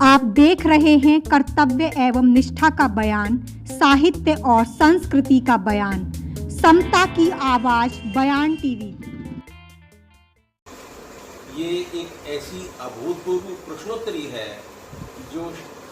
आप देख रहे हैं कर्तव्य एवं निष्ठा का बयान, साहित्य और संस्कृति का बयान, समता की आवाज बयान टीवी। ये एक ऐसी अभूतपूर्व प्रश्नोत्तरी है जो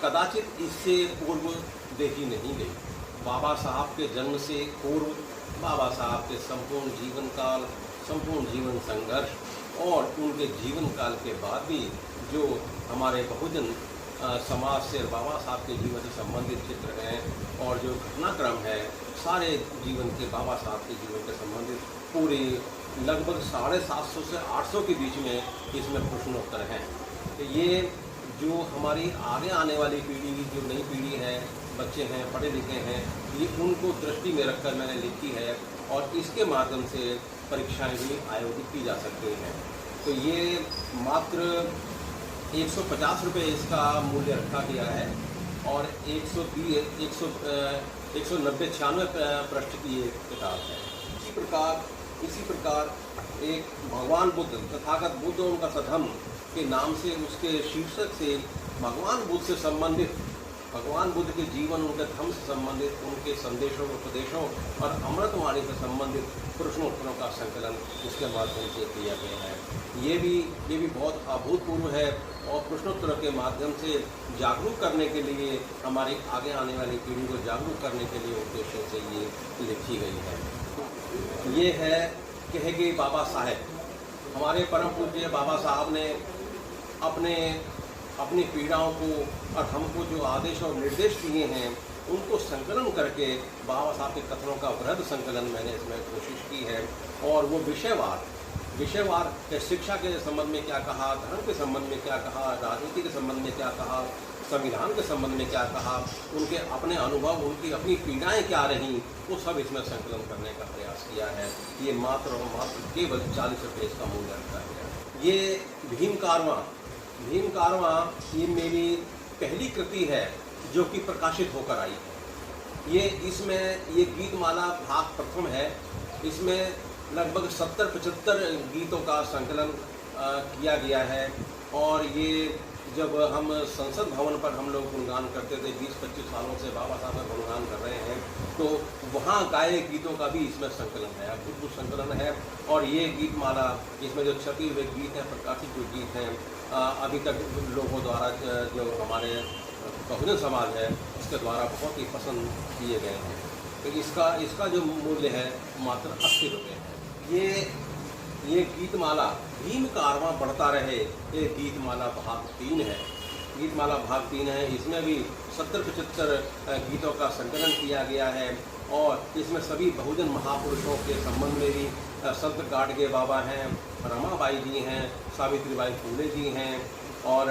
कदाचित इससे पूर्व देखी नहीं गई। बाबा साहब के जन्म से पूर्व, बाबा साहब के संपूर्ण जीवन काल, संपूर्ण जीवन संघर्ष और उनके जीवन काल के बाद भी जो हमारे बहुजन समाज से बाबा साहब के जीवन से संबंधित चित्र हैं और जो घटनाक्रम है सारे जीवन के बाबा साहब के जीवन के संबंधित पूरी लगभग 750 से 800 के बीच में इसमें प्रश्नोत्तर हैं। तो ये जो हमारी आगे आने वाली पीढ़ी, जो नई पीढ़ी है, बच्चे हैं, पढ़े लिखे हैं, ये उनको दृष्टि में रखकर मैंने लिखी है और इसके माध्यम से परीक्षाएं भी आयोजित की जा सकती हैं। तो ये मात्र 150 रुपये इसका मूल्य रखा गया है और 190-96 पृष्ठ की एक किताब है। इसी प्रकार एक भगवान बुद्ध, तथागत बुद्ध उनका सधम के नाम से, उसके शीर्षक से भगवान बुद्ध से संबंधित, भगवान बुद्ध के जीवन, उनके धर्म से संबंधित, उनके संदेशों, उपदेशों और अमृतवाणी से संबंधित प्रश्नोत्तरों का संकलन इसके माध्यम से किया गया है। ये भी बहुत अभूतपूर्व है और प्रश्नोत्तरों के माध्यम से जागरूक करने के लिए, हमारी आगे आने वाली पीढ़ी को जागरूक करने के लिए उद्देश्य से ये लिखी गई है। ये है कहे गए बाबा साहेब। हमारे परम पूज्य बाबा साहब ने अपनी पीड़ाओं को और हमको जो आदेश और निर्देश दिए हैं उनको संकलन करके बाबा साहब के कथनों का वृहद संकलन मैंने इसमें कोशिश की है। और वो विषयवार शिक्षा के संबंध में क्या कहा, धर्म के संबंध में क्या कहा, राजनीति के संबंध में क्या कहा, संविधान के संबंध में क्या कहा, उनके अपने अनुभव, उनकी अपनी पीड़ाएं क्या रहीं, वो सब इसमें संकलन करने का प्रयास किया है। ये मात्र केवल 40 रुपये इसका मूल्य रखा गया। ये भीम कारवां ये मेरी पहली कृति है जो कि प्रकाशित होकर आई है। ये गीतमाला भाग प्रथम है। इसमें लगभग 70-75 गीतों का संकलन किया गया है। और ये जब हम संसद भवन पर हम लोग गुणगान करते थे, 20-25 सालों से बाबा साहब का गुणगान कर रहे हैं, तो वहाँ गाए गीतों का भी इसमें संकलन है, अद्भुत संकलन है। और ये गीतमाला, इसमें जो छपे हुए गीत हैं, प्रकाशित जो गीत हैं, अभी तक लोगों द्वारा, जो हमारे बहुजन समाज है, उसके द्वारा बहुत ही पसंद किए गए हैं। तो इसका जो मूल्य है मात्र 80 रुपये है। ये गीतमाला भीम कारवां बढ़ता रहे, ये गीतमाला भाग 3 है। गीतमाला भाग 3 है। इसमें भी 70-75 गीतों का संकलन किया गया है और इसमें सभी बहुजन महापुरुषों के संबंध में भी संत गाडगे बाबा हैं, रमाबाई जी हैं, सावित्रीबाई फूले जी हैं और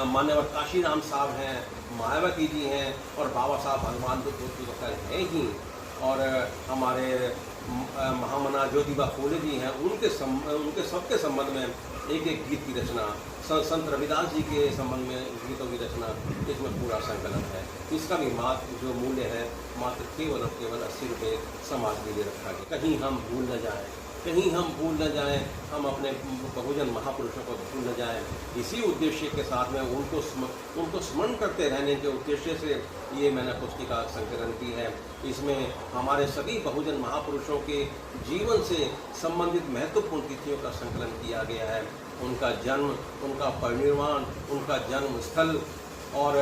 मान्यवर काशीराम साहब हैं, मायावती जी हैं और बाबा साहब भगवान बुद्ध तो हैं ही। और हमारे महामना ज्योतिबा फूले जी हैं, उनके सबके संबंध में एक गीत की रचना, संत रविदास जी के संबंध में गीतों की रचना, इसमें पूरा संकलन है। इसका भी मात्र जो मूल्य है मात्र केवल 80 रुपये समाज के लिए रखा गया। कहीं हम भूल न जाएं, हम अपने बहुजन महापुरुषों को भूल न जाएं। इसी उद्देश्य के साथ में उनको स्मरण करते रहने के उद्देश्य से ये मैंने पुस्तिका संकलन की है। इसमें हमारे सभी बहुजन महापुरुषों के जीवन से संबंधित महत्वपूर्ण तिथियों का संकलन किया गया है। उनका जन्म, उनका परिनिर्वाण, उनका जन्म स्थल और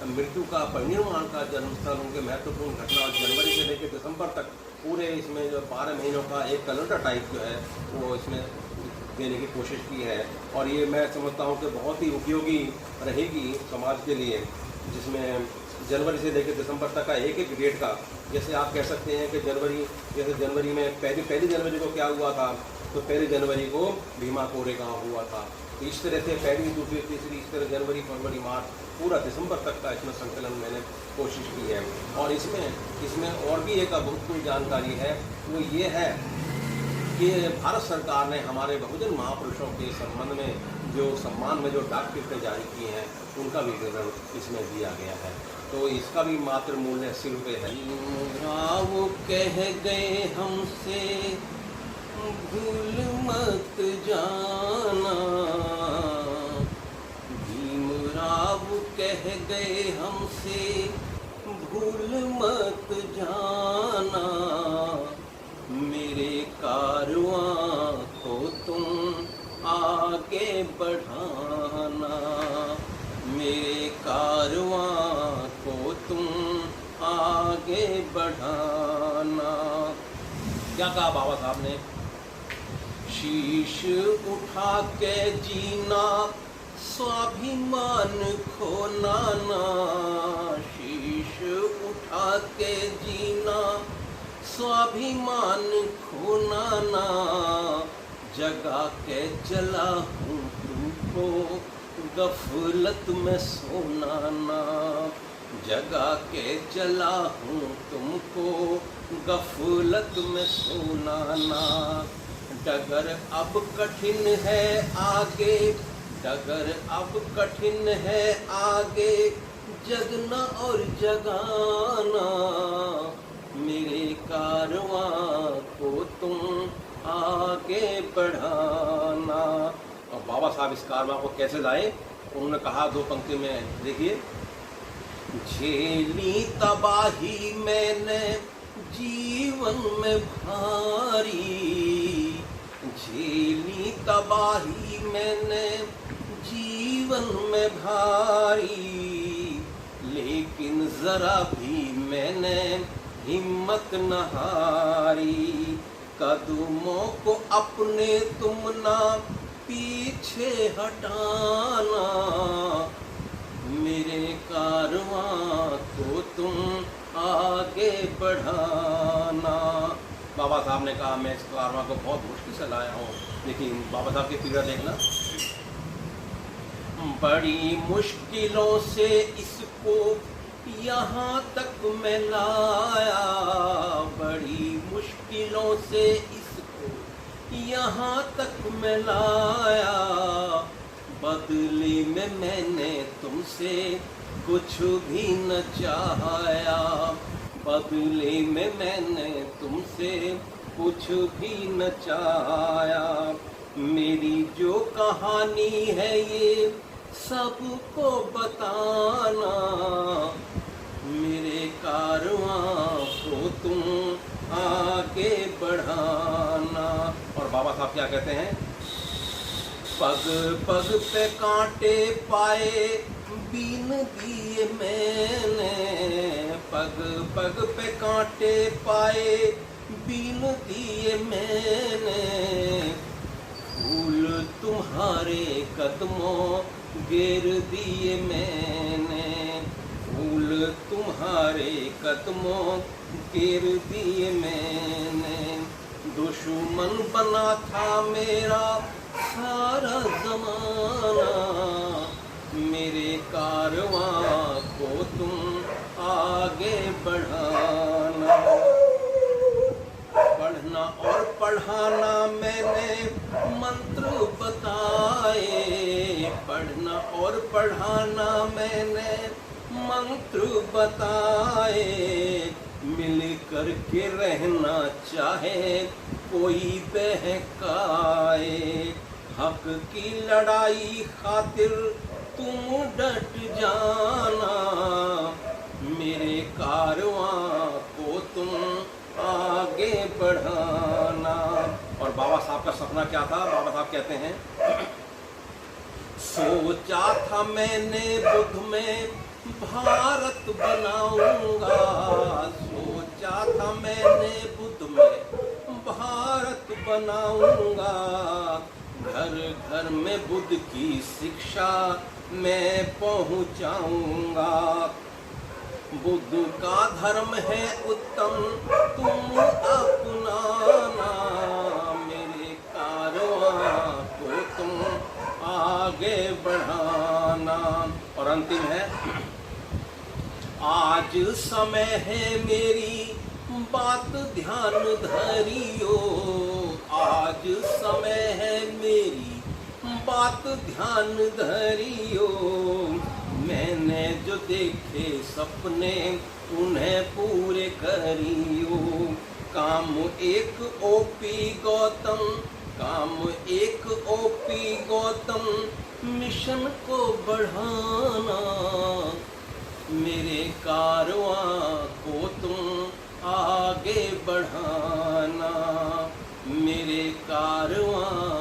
मृत्यु का, परिनिर्वाण का जन्म स्थल, उनके महत्वपूर्ण घटना, जनवरी से लेकर दिसंबर तक पूरे इसमें जो 12 महीनों का एक कैलेंडर टाइप जो है वो इसमें देने की कोशिश की है। और ये मैं समझता हूँ कि बहुत ही उपयोगी रहेगी समाज के लिए, जिसमें जनवरी से लेकर दिसंबर तक का एक डेट का, जैसे आप कह सकते हैं कि जनवरी में पहली जनवरी को क्या हुआ था, तो 1 जनवरी को भीमा कोरेगांव हुआ था। तो इस तरह से पहली, दूसरी, तीसरी, इस तरह जनवरी, फरवरी, मार्च, पूरा दिसंबर तक का इसमें संकलन मैंने कोशिश की है। और इसमें और भी एक अभूतपूर्व जानकारी है, वो ये है कि भारत सरकार ने हमारे बहुजन महापुरुषों के संबंध में जो सम्मान में जो डाक टिकटें जारी की हैं, उनका भी विवरण इसमें दिया गया है। तो इसका भी मात्र मूल्य 80 रुपये है। वो कह गए हमसे भूल मत जाना, कह गए हमसे भूल मत जाना, मेरे कारवां को तुम आगे बढ़ाना, मेरे कारवां को तुम आगे बढ़ाना। क्या कहा बाबा साहब ने? शीश उठा के जीना, स्वाभिमान खोना ना, शीश उठा के जीना, स्वाभिमान खोना ना, जगा के जला हूँ तुमको, गफलत में सोना ना, जगा के जला हूँ तुमको, गफलत में सोना ना। डगर अब कठिन है आगे, डगर अब कठिन है आगे, जगना और जगाना, मेरे कारवां को तुम आगे बढ़ाना। और बाबा साहब इस कारवां को कैसे लाए? उन्होंने कहा 2 पंक्ति में, देखिए। झेली तबाही मैंने जीवन में भारी, झेली तबाही मैंने जीवन में भारी, लेकिन जरा भी मैंने हिम्मत न हारी, कदमों को अपने तुम ना पीछे हटाना, मेरे कारवां को तुम आगे बढ़ाना। बाबा साहब ने कहा मैं इस कारवां को बहुत मुश्किल से लाया हूँ, लेकिन बाबा साहब की पीड़ा देखना। बड़ी मुश्किलों से इसको यहाँ तक मैं लाया, बड़ी मुश्किलों से इसको यहाँ तक मैं लाया, बदले में मैंने तुमसे कुछ भी न चाहा, बदले में मैंने तुमसे कुछ भी न चाहा, मेरी जो कहानी है ये सबको बताना, मेरे कारवां को तुम आगे बढ़ाना। और बाबा साहब क्या कहते हैं? पग पग पे कांटे पाए बीन दिए मैंने, पग पग पे कांटे पाए बीन दिए मैंने, फूल तुम्हारे कदमों घेर दिए मैंने, फूल तुम्हारे कदमों घेर दिए मैंने, दुश्मन बना था मेरा सारा जमाना, मेरे कारवां को तुम आगे बढ़ाना। पढ़ना और पढ़ाना मैंने मंत्र बताए, पढ़ना और पढ़ाना मैंने मंत्र बताए, मिल कर के रहना चाहे कोई बहकाए, हक की लड़ाई खातिर तुम डट जाना, मेरे कारवां को तुम आगे बढ़ाना। और बाबा साहब का सपना क्या था? बाबा साहब कहते हैं, सोचा था मैंने बुद्ध में भारत बनाऊंगा, सोचा था मैंने बुद्ध में भारत बनाऊंगा, घर घर में बुद्ध की शिक्षा मैं पहुंचाऊंगा, बुद्ध का धर्म है उत्तम तुम अपनाना, मेरे कारवां को तुम आगे बढ़ाना। और अंतिम है, आज समय है मेरी बात ध्यान धरियो, आज समय है मेरी बात ध्यान धरियो, मैंने जो देखे सपने उन्हें पूरे करियो, काम एक ओपी गौतम काम एक ओपी गौतम मिशन को बढ़ाना, मेरे कारवां को तुम आगे बढ़ाना, मेरे कारवां